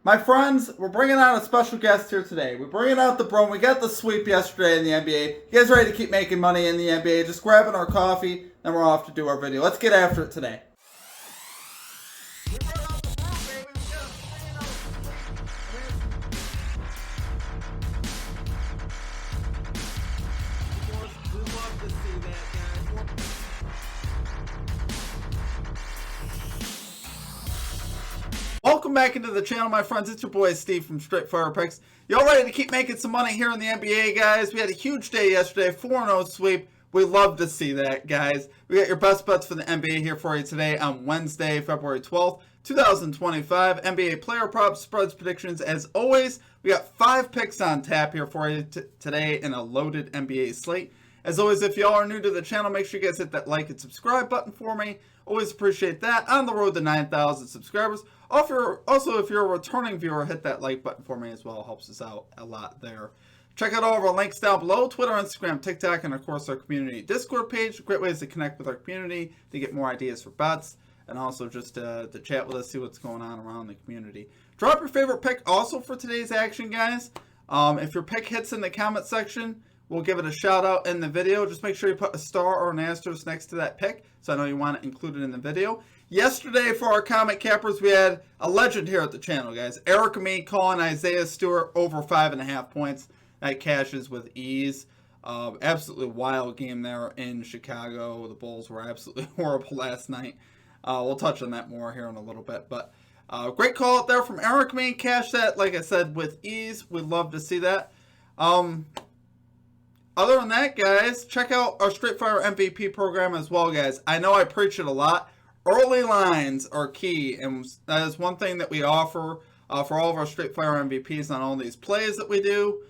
My friends, we're bringing out a special guest here today. We're bringing out the bro. We got the sweep yesterday in the NBA. You guys ready to keep making money in the NBA? Just grabbing our coffee, then we're off to do our video. Let's get after it today. Welcome back into the channel, my friends. It's your boy Steve from Straight Fire Picks. Y'all ready to keep making some money here in the NBA, guys? We had a huge day yesterday, 4-0 sweep. We love to see that, guys. We got your best bets for the NBA here for you today on Wednesday, February 12th, 2025. NBA player props, spreads, predictions. As always, we got 5 picks on tap here for you today in a loaded NBA slate. As always, if y'all are new to the channel, make sure you guys hit that like and subscribe button for me. Always appreciate that. On the road to 9,000 subscribers. Also, if you're a returning viewer, hit that like button for me as well. It helps us out a lot there. Check out all of our links down below. Twitter, Instagram, TikTok, and of course our community Discord page. Great ways to connect with our community, to get more ideas for bets, and also just to chat with us, see what's going on around the community. Drop your favorite pick also for today's action, guys. If your pick hits in the comment section, we'll give it a shout out in the video. Just make sure you put a star or an asterisk next to that pick, so I know you want it included in the video. Yesterday, for our comment cappers, we had a legend here at the channel, guys. Eric and me calling Isaiah Stewart over 5.5 points. That cashes with ease. Absolutely wild game there in Chicago. The Bulls were absolutely horrible last night. We'll touch on that more here in a little bit. But great call out there from Eric and me. Cash that, like I said, with ease. We'd love to see that. Other than that, guys, check out our Straight Fire MVP program as well, guys. I know I preach it a lot. Early lines are key, and that is one thing that we offer for all of our Straight Fire MVPs on all these plays that we do.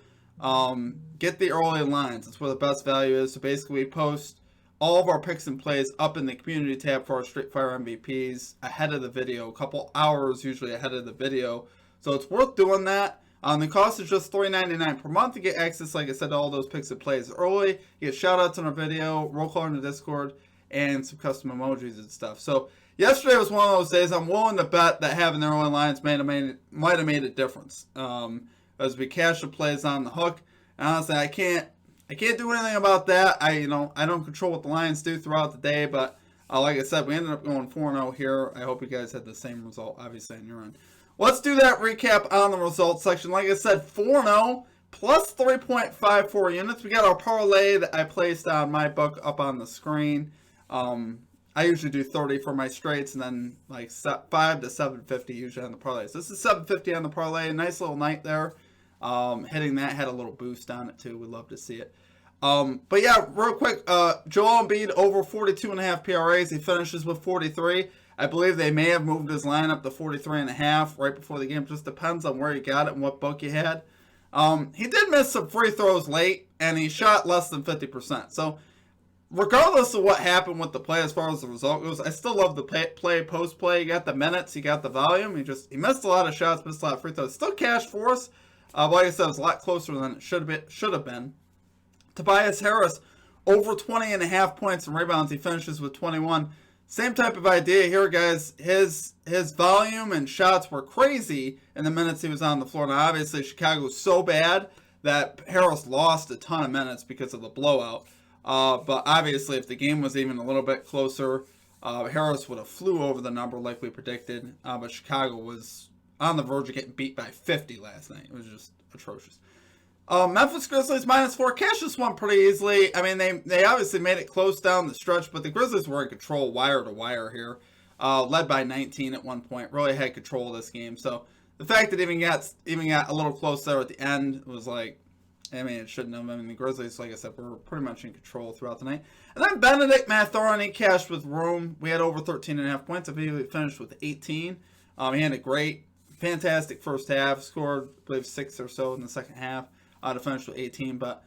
Get the early lines. That's where the best value is. So basically, we post all of our picks and plays up in the community tab for our Straight Fire MVPs ahead of the video, a couple hours usually ahead of the video. So it's worth doing that. The cost is just $3.99 per month to get access, like I said, to all those picks and plays early. You get shout-outs on our video, roll call in the Discord, and some custom emojis and stuff. So yesterday was one of those days I'm willing to bet that having their own lines might have made a difference. As we cash the plays on the hook. And honestly, I can't do anything about that. I don't control what the Lions do throughout the day, but like I said, we ended up going 4-0 here. I hope you guys had the same result, obviously, on your end. Let's do that recap on the results section. Like I said, 4-0 plus 3.54 units. We got our parlay that I placed on my book up on the screen. I usually do 30 for my straights and then like 5 to 750 usually on the parlay. So this is 750 on the parlay. Nice little night there. Hitting that had a little boost on it too. We'd love to see it. But yeah, real quick, Joel Embiid over 42.5 PRAs. He finishes with 43. I believe they may have moved his line up to 43.5 right before the game. Just depends on where you got it and what book you had. He did miss some free throws late, and he shot less than 50%. So regardless of what happened with the play as far as the result goes, I still love the play, post-play. You got the minutes, you got the volume. He missed a lot of shots, missed a lot of free throws. Still cash for us. Like I said, it was a lot closer than it should have been. Tobias Harris, over 20.5 points and rebounds. He finishes with 21. Same type of idea here, guys. His volume and shots were crazy in the minutes he was on the floor. Now, obviously, Chicago was so bad that Harris lost a ton of minutes because of the blowout. But obviously, if the game was even a little bit closer, Harris would have flew over the number like we predicted. But Chicago was on the verge of getting beat by 50 last night. It was just atrocious. Memphis Grizzlies -4. Cash this one pretty easily. I mean, they obviously made it close down the stretch, but the Grizzlies were in control wire to wire here. Led by 19 at one point. Really had control of this game. So the fact that it even got a little close there at the end was like, I mean, it shouldn't have. I mean, the Grizzlies, like I said, were pretty much in control throughout the night. And then Benedict Mathurin, he cashed with room. We had over 13.5 points. I believe he finished with 18. He had a great, fantastic first half. Scored, I believe, 6 or so in the second half. To finish with 18. But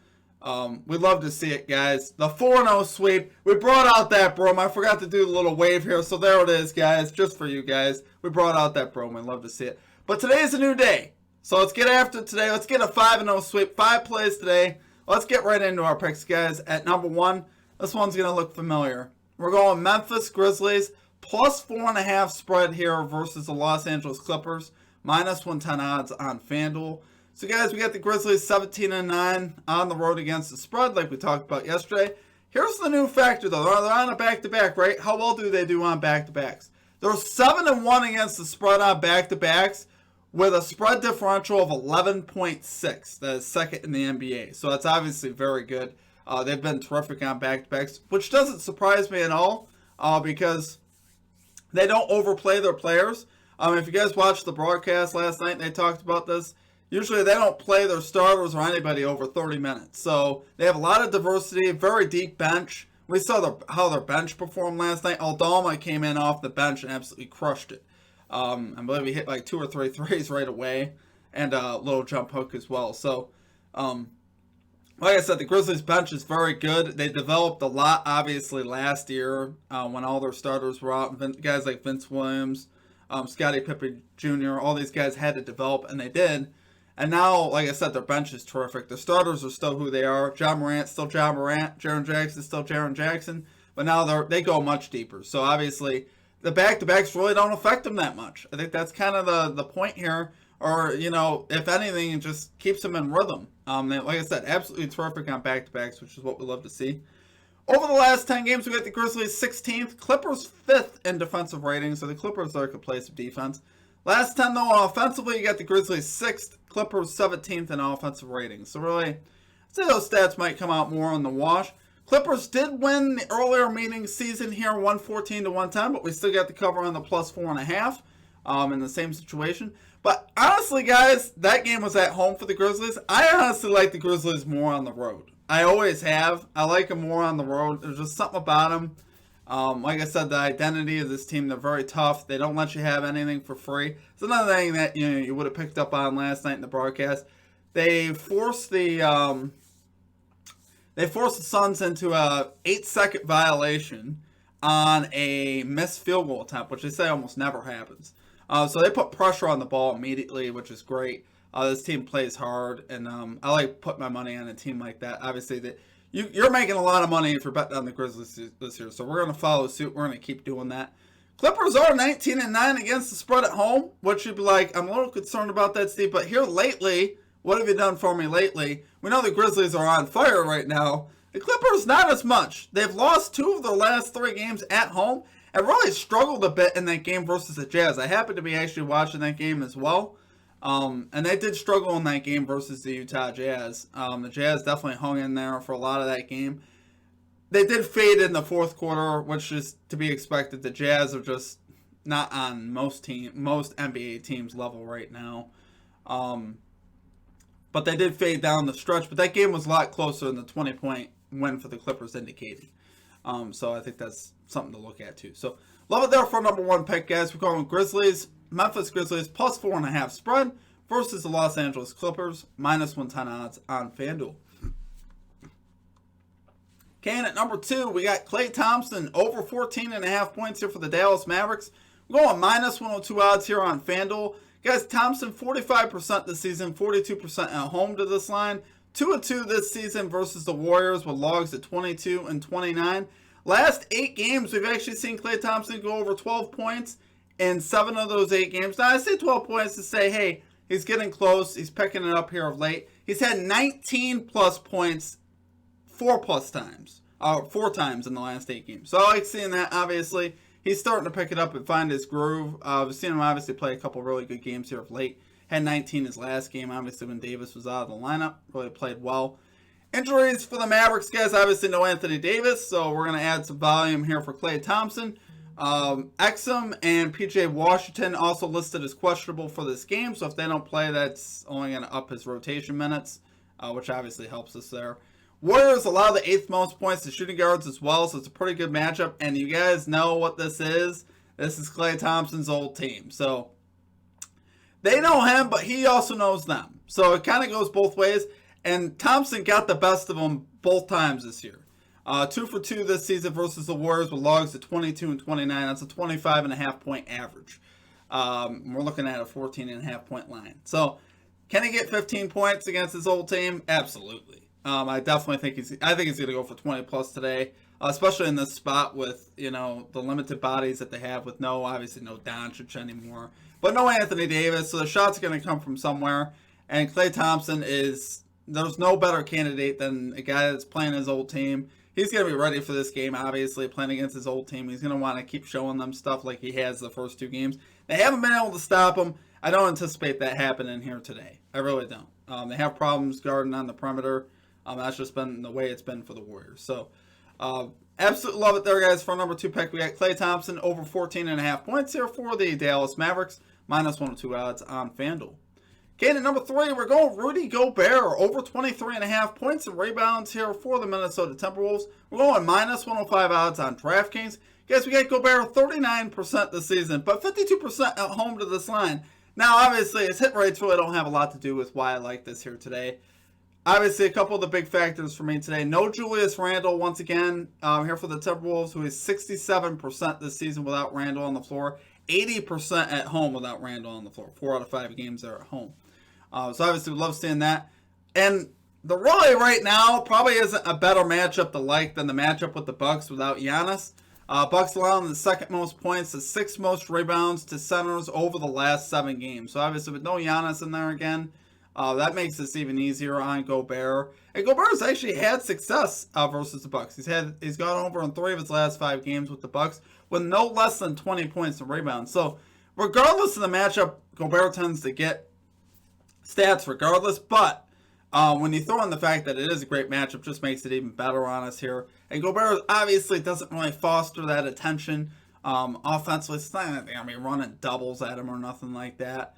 we'd love to see it, guys. The 4-0 sweep. We brought out that broom. I forgot to do the little wave here. So there it is, guys. Just for you guys. We brought out that broom. We'd love to see it. But today is a new day. So let's get after it today. Let's get a 5-0 sweep. 5 plays today. Let's get right into our picks, guys. At number 1, this one's going to look familiar. We're going Memphis Grizzlies plus 4.5 spread here versus the Los Angeles Clippers. minus 110 odds on FanDuel. So guys, we got the Grizzlies 17-9 on the road against the spread, like we talked about yesterday. Here's the new factor, though. They're on a back-to-back, right? How well do they do on back-to-backs? They're 7-1 against the spread on back-to-backs with a spread differential of 11.6. That is second in the NBA. So that's obviously very good. They've been terrific on back-to-backs, which doesn't surprise me at all because they don't overplay their players. If you guys watched the broadcast last night, they talked about this. Usually they don't play their starters or anybody over 30 minutes. So they have a lot of diversity, very deep bench. We saw how their bench performed last night. Aldama came in off the bench and absolutely crushed it. I believe he hit like 2 or 3 threes right away and a little jump hook as well. So, like I said, the Grizzlies bench is very good. They developed a lot, obviously, last year when all their starters were out. Guys like Vince Williams, Scottie Pippen Jr., all these guys had to develop, and they did. And now, like I said, their bench is terrific. Their starters are still who they are. John Morant's still John Morant. Jaren Jackson's still Jaren Jackson. But now they go much deeper. So, obviously, the back-to-backs really don't affect them that much. I think that's kind of the point here. Or, if anything, it just keeps them in rhythm. Like I said, absolutely terrific on back-to-backs, which is what we love to see. Over the last 10 games, we got the Grizzlies 16th, Clippers 5th in defensive rating, so the Clippers are a good place of defense. Last 10, though, offensively, you got the Grizzlies 6th, Clippers 17th in offensive rating. So really, I'd say those stats might come out more on the wash. Clippers did win the earlier meeting season here, 114-110, but we still got the cover on the plus 4.5 in the same situation. But honestly, guys, that game was at home for the Grizzlies. I honestly like the Grizzlies more on the road. I always have. I like them more on the road. There's just something about them. Like I said, the identity of this team, they're very tough. They don't let you have anything for free. It's another thing that you would have picked up on last night in the broadcast. They forced the Suns into a 8-second violation on a missed field goal attempt, which they say almost never happens. So they put pressure on the ball immediately, which is great. This team plays hard, and I like putting my money on a team like that. Obviously, you're making a lot of money if you're betting on the Grizzlies this year, so we're going to follow suit. We're going to keep doing that. Clippers are 19-9 against the spread at home, which you'd be like, I'm a little concerned about that, Steve, but here lately, what have you done for me lately? We know the Grizzlies are on fire right now. The Clippers, not as much. They've lost 2 of their last 3 games at home and really struggled a bit in that game versus the Jazz. I happened to be actually watching that game as well. And they did struggle in that game versus the Utah Jazz. The Jazz definitely hung in there for a lot of that game. They did fade in the fourth quarter, which is to be expected. The Jazz are just not on most NBA teams' level right now. But they did fade down the stretch. But that game was a lot closer than the 20-point win for the Clippers indicated. So I think that's something to look at too. So love it there for number 1 pick, guys. We're going Grizzlies, Memphis Grizzlies plus 4.5 spread versus the Los Angeles Clippers minus 110 odds on FanDuel. Okay, and at number 2, we got Klay Thompson over 14.5 points here for the Dallas Mavericks. We're going minus 102 odds here on FanDuel. Guys, Thompson 45% this season, 42% at home to this line. 2-2 this season versus the Warriors with logs at 22 and 29. Last 8 games, we've actually seen Klay Thompson go over 12 points in 7 of those 8 games. Now, I say 12 points to say, hey, he's getting close. He's picking it up here of late. He's had 19-plus points 4 times in the last 8 games. So I like seeing that, obviously. He's starting to pick it up and find his groove. We've seen him obviously play a couple really good games here of late. Had 19 his last game, obviously, when Davis was out of the lineup. Really played well. Injuries for the Mavericks, guys. Obviously, no Anthony Davis, so we're going to add some volume here for Klay Thompson. Exum and PJ Washington also listed as questionable for this game, so if they don't play, that's only going to up his rotation minutes, which obviously helps us there. Warriors allow the 8th most points to shooting guards as well, so it's a pretty good matchup, and you guys know what this is. This is Klay Thompson's old team, so they know him, but he also knows them. So it kind of goes both ways. And Thompson got the best of them both times this year. 2 for 2 this season versus the Warriors with logs at 22 and 29. That's a 25.5 point average. We're looking at a 14.5 point line. So can he get 15 points against his old team? Absolutely. I definitely think he's going to go for 20 plus today, especially in this spot with the limited bodies that they have with obviously no Doncic anymore. But no Anthony Davis, so the shot's going to come from somewhere. And Klay Thompson there's no better candidate than a guy that's playing his old team. He's going to be ready for this game, obviously, playing against his old team. He's going to want to keep showing them stuff like he has the first 2 games. They haven't been able to stop him. I don't anticipate that happening here today. I really don't. They have problems guarding on the perimeter. That's just been the way it's been for the Warriors. So, absolutely love it there, guys. For our number 2 pick, we got Klay Thompson over 14.5 points here for the Dallas Mavericks. Minus 102 odds on FanDuel. Okay, at number 3, we're going Rudy Gobert over 23.5 points and rebounds here for the Minnesota Timberwolves. We're going minus 105 odds on DraftKings. Guys, we got Gobert 39% this season, but 52% at home to this line. Now, obviously, his hit rates really don't have a lot to do with why I like this here today. Obviously, a couple of the big factors for me today. No Julius Randle once again here for the Timberwolves, who is 67% this season without Randle on the floor. 80% at home without Randle on the floor. 4 out of 5 games are at home. So obviously, we love seeing that. And the really right now probably isn't a better matchup to like than the matchup with the Bucks without Giannis. Bucks allowing the 2nd most points, the 6th most rebounds to centers over the last 7 games. So obviously, with no Giannis in there again, that makes this even easier on Gobert. And Gobert's actually had success versus the Bucks. He's gone over in 3 of his last 5 games with the Bucks with no less than 20 points in rebounds. So regardless of the matchup, Gobert tends to get stats regardless. But when you throw in the fact that it is a great matchup, just makes it even better on us here. And Gobert obviously doesn't really foster that attention offensively. It's not going to be running doubles at him or nothing like that.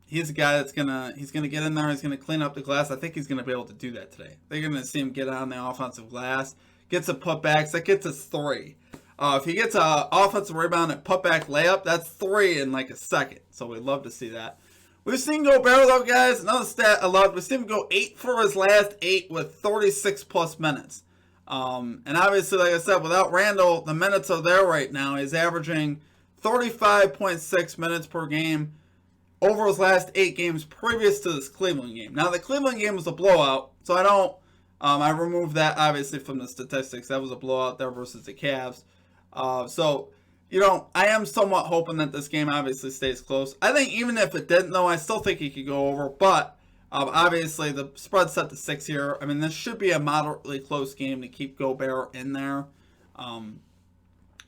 He's a guy that's he's gonna get in there. He's gonna clean up the glass. I think he's gonna be able to do that today. They're gonna see him get on the offensive glass, get some putbacks. That gets us 3. If he gets an offensive rebound and putback layup, that's 3 in like a second. So we'd love to see that. We've seen Gobert though, guys. Another stat I love. We've seen him go 8 for his last 8 with 36 plus minutes. And obviously, like I said, without Randle, the minutes are there right now. He's averaging 35.6 minutes per game over his last 8 games previous to this Cleveland game. Now, the Cleveland game was a blowout, so I removed that, obviously, from the statistics. That was a blowout there versus the Cavs. I am somewhat hoping that this game obviously stays close. I think even if it didn't, though, I still think he could go over, but obviously, the spread's set to 6 here. I mean, this should be a moderately close game to keep Gobert in there.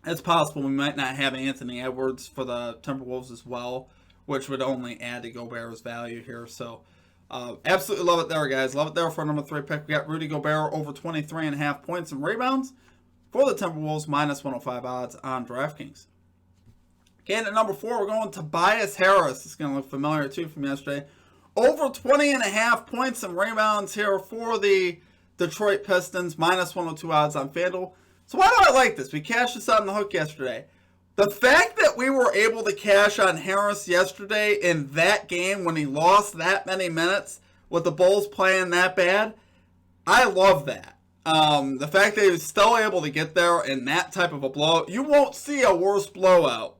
It's possible we might not have Anthony Edwards for the Timberwolves as well, which would only add to Gobert's value here. So, absolutely love it there, guys. Love it there for number 3 pick. We got Rudy Gobert over 23.5 points and rebounds for the Timberwolves, minus 105 odds on DraftKings. Okay, and at number 4, we're going to Tobias Harris. It's going to look familiar, too, from yesterday. Over 20.5 points and rebounds here for the Detroit Pistons, minus 102 odds on FanDuel. So why do I like this? We cashed this out on the hook yesterday. The fact that we were able to cash on Harris yesterday in that game when he lost that many minutes with the Bulls playing that bad, I love that. The fact that he was still able to get there in that type of a blowout, you won't see a worse blowout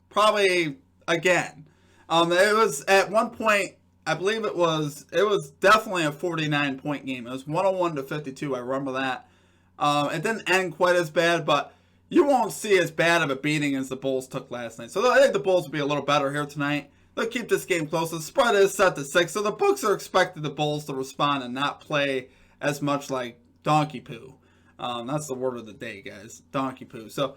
probably again. It was at one point, I believe it was definitely a 49-point game. It was 101-52. I remember that. It didn't end quite as bad, but you won't see as bad of a beating as the Bulls took last night. So I think the Bulls will be a little better here tonight. They'll keep this game close. The spread is set to 6, so the books are expecting the Bulls to respond and not play as much like donkey poo. That's the word of the day, guys. Donkey poo. So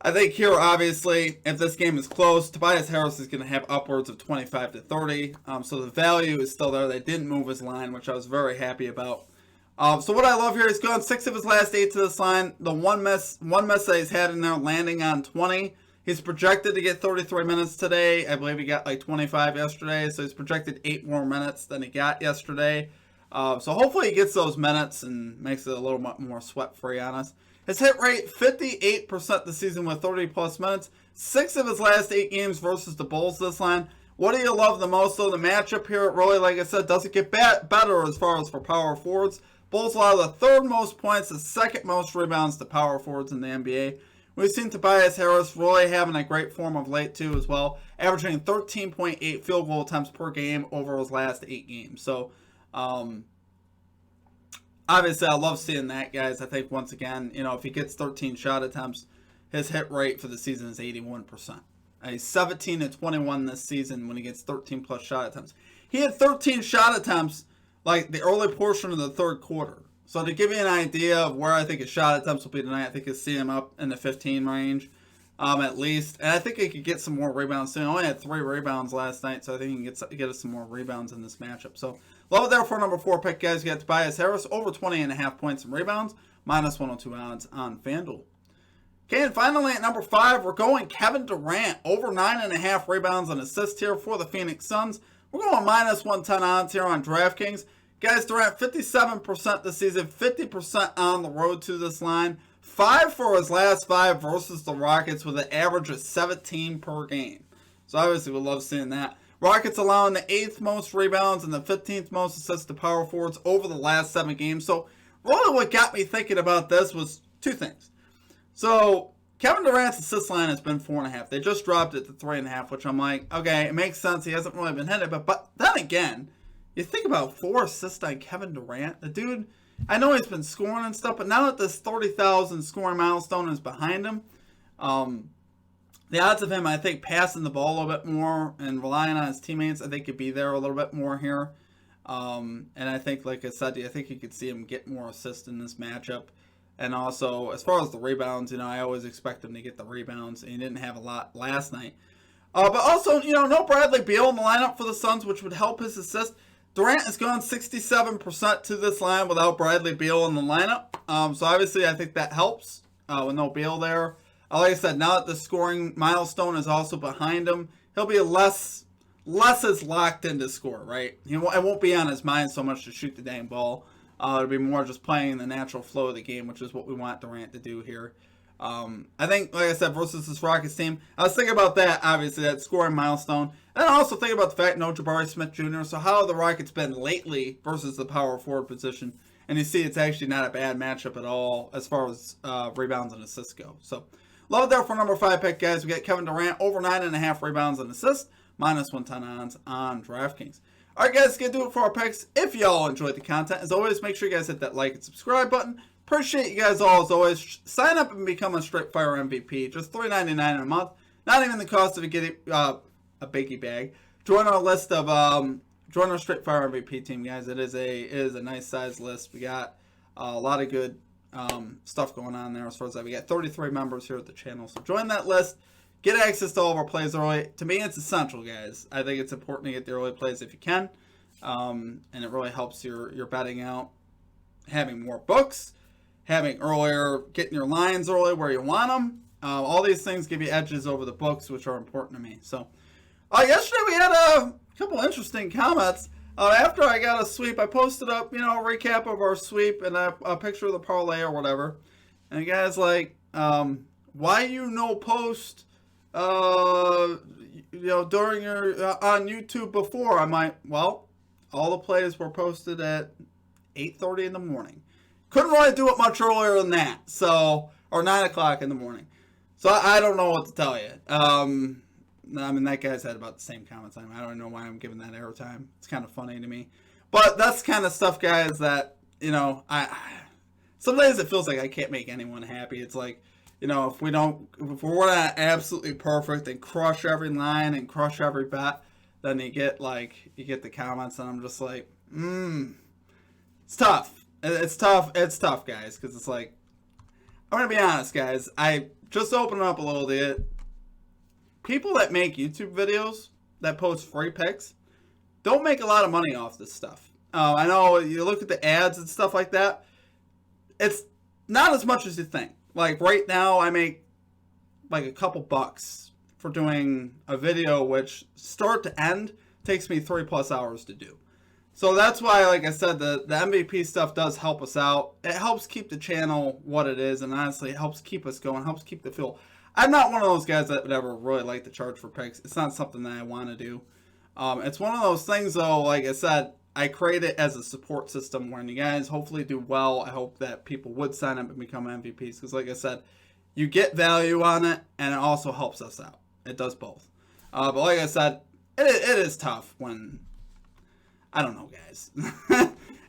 I think here, obviously, if this game is close, Tobias Harris is going to have upwards of 25 to 30. So the value is still there. They didn't move his line, which I was very happy about. So what I love here, he's gone 6 of his last 8 to this line. The one miss that he's had in there, landing on 20. He's projected to get 33 minutes today. I believe he got like 25 yesterday. So he's projected 8 more minutes than he got yesterday. So hopefully he gets those minutes and makes it a little more sweat-free on us. His hit rate, 58% this season with 30-plus minutes. 6 of his last 8 games versus the Bulls this line. What do you love the most, though? The matchup here, really, like I said, doesn't get better as far as for power forwards. Bulls allow the 3rd most points, the 2nd most rebounds to power forwards in the NBA. We've seen Tobias Harris really having a great form of late, too, as well, averaging 13.8 field goal attempts per game over his last 8 games. So, obviously, I love seeing that, guys. I think, once again, if he gets 13 shot attempts, his hit rate for the season is 81%. a 17-21 this season when he gets 13 plus shot attempts. He had 13 shot attempts like the early portion of the third quarter. So to give you an idea of where I think his shot attempts will be tonight, I think you'll see him up in the 15 range at least. And I think he could get some more rebounds soon. He only had 3 rebounds last night, so I think he can get us some more rebounds in this matchup. So love it there for number 4 pick, guys. You got Tobias Harris, over 20.5 points and rebounds, minus 102 odds on FanDuel. Okay, and finally at number 5, we're going Kevin Durant, over 9.5 rebounds and assists here for the Phoenix Suns. We're going minus 110 odds here on DraftKings. Guys, Durant 57% this season, 50% on the road to this line. 5 for his last 5 versus the Rockets with an average of 17 per game. So obviously we love seeing that. Rockets allowing the 8th most rebounds and the 15th most assists to power forwards over the last 7 games. So really what got me thinking about this was 2 things. So Kevin Durant's assist line has been 4.5. They just dropped it to 3.5, which I'm like, okay, it makes sense. He hasn't really been hitting it. But then again, you think about 4 assists on Kevin Durant. The dude, I know he's been scoring and stuff, but now that this 30,000 scoring milestone is behind him, the odds of him, I think, passing the ball a little bit more and relying on his teammates, I think could be there a little bit more here. And I think, like I said, I think you could see him get more assists in this matchup. And also, as far as the rebounds, I always expect him to get the rebounds. And he didn't have a lot last night. But also, no Bradley Beal in the lineup for the Suns, which would help his assist. Durant has gone 67% to this line without Bradley Beal in the lineup. So obviously, I think that helps with no Beal there. Like I said, now that the scoring milestone is also behind him, he'll be less as locked in to score, right? It won't be on his mind so much to shoot the dang ball. It'll be more just playing the natural flow of the game, which is what we want Durant to do here. I think, like I said, versus this Rockets team, I was thinking about that, obviously, that scoring milestone. And I also think about the fact no Jabari Smith Jr. So how have the Rockets been lately versus the power forward position? And you see it's actually not a bad matchup at all as far as rebounds and assists go. So love it there for number 5 pick, guys. We got Kevin Durant, over 9.5 rebounds and assists, minus 110 odds on DraftKings. All right, guys, that's going to do it for our picks. If y'all enjoyed the content, as always, make sure you guys hit that like and subscribe button. Appreciate you guys all, as always. Sign up and become a Straight Fire MVP. Just $3.99 a month. Not even the cost of a biggie bag. Join our list of join our Straight Fire MVP team, guys. It is a nice size list. We got a lot of good stuff going on there as far as that. We got 33 members here at the channel, so join that list. Get access to all of our plays early. To me, it's essential, guys. I think it's important to get the early plays if you can, and it really helps your betting out. Having more books, getting your lines early where you want them. All these things give you edges over the books, which are important to me. So, yesterday we had a couple interesting comments. After I got a sweep, I posted up, a recap of our sweep and a picture of the parlay or whatever. And the guy's like, why you no post, during your on YouTube before? I'm like, well, all the plays were posted at 8:30 in the morning. Couldn't really do it much earlier than that, or 9 o'clock in the morning. So I don't know what to tell you. That guy's had about the same comment time. I don't know why I'm giving that airtime. It's kind of funny to me. But that's kind of stuff, guys, that, some days it feels like I can't make anyone happy. It's like, if we're not absolutely perfect and crush every line and crush every bet, then you get the comments, and I'm just like, it's tough. It's tough, guys, because it's like, I'm going to be honest, guys. I just opened up a little bit. People that make YouTube videos that post free picks don't make a lot of money off this stuff. I know you look at the ads and stuff like that. It's not as much as you think. Like right now, I make like a couple bucks for doing a video, which start to end takes me 3+ hours to do. So that's why, like I said, the MVP stuff does help us out. It helps keep the channel what it is, and honestly, it helps keep us going, helps keep the feel. I'm not one of those guys that would ever really like to charge for picks. It's not something that I want to do. It's one of those things, though, like I said, I create it as a support system when you guys hopefully do well. I hope that people would sign up and become MVPs because, like I said, you get value on it, and it also helps us out. It does both. But like I said, it is tough when... I don't know, guys.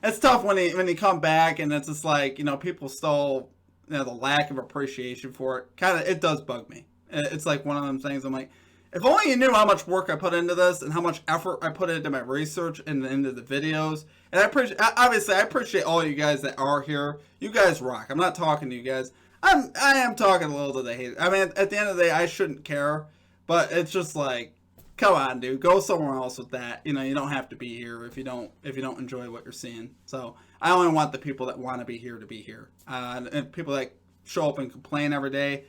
It's tough when you come back and it's just like, people still, the lack of appreciation for it. It does bug me. It's like one of them things I'm like, If only you knew how much work I put into this and how much effort I put into my research and into the videos. And I appreciate all you guys that are here. You guys rock. I'm not talking to you guys. I am talking a little to the hate. I mean, at the end of the day, I shouldn't care, but it's just like, come on, dude, go somewhere else with that. You know, you don't have to be here if you don't enjoy what you're seeing. So I only want the people that want to be here to be here, and people that show up and complain every day.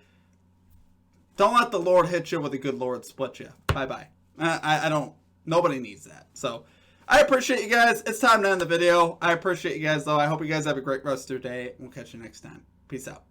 Don't let the Lord hit you with a good Lord split you. Bye bye. I don't. Nobody needs that. So I appreciate you guys. It's time to end the video. I appreciate you guys though. I hope you guys have a great rest of your day. We'll catch you next time. Peace out.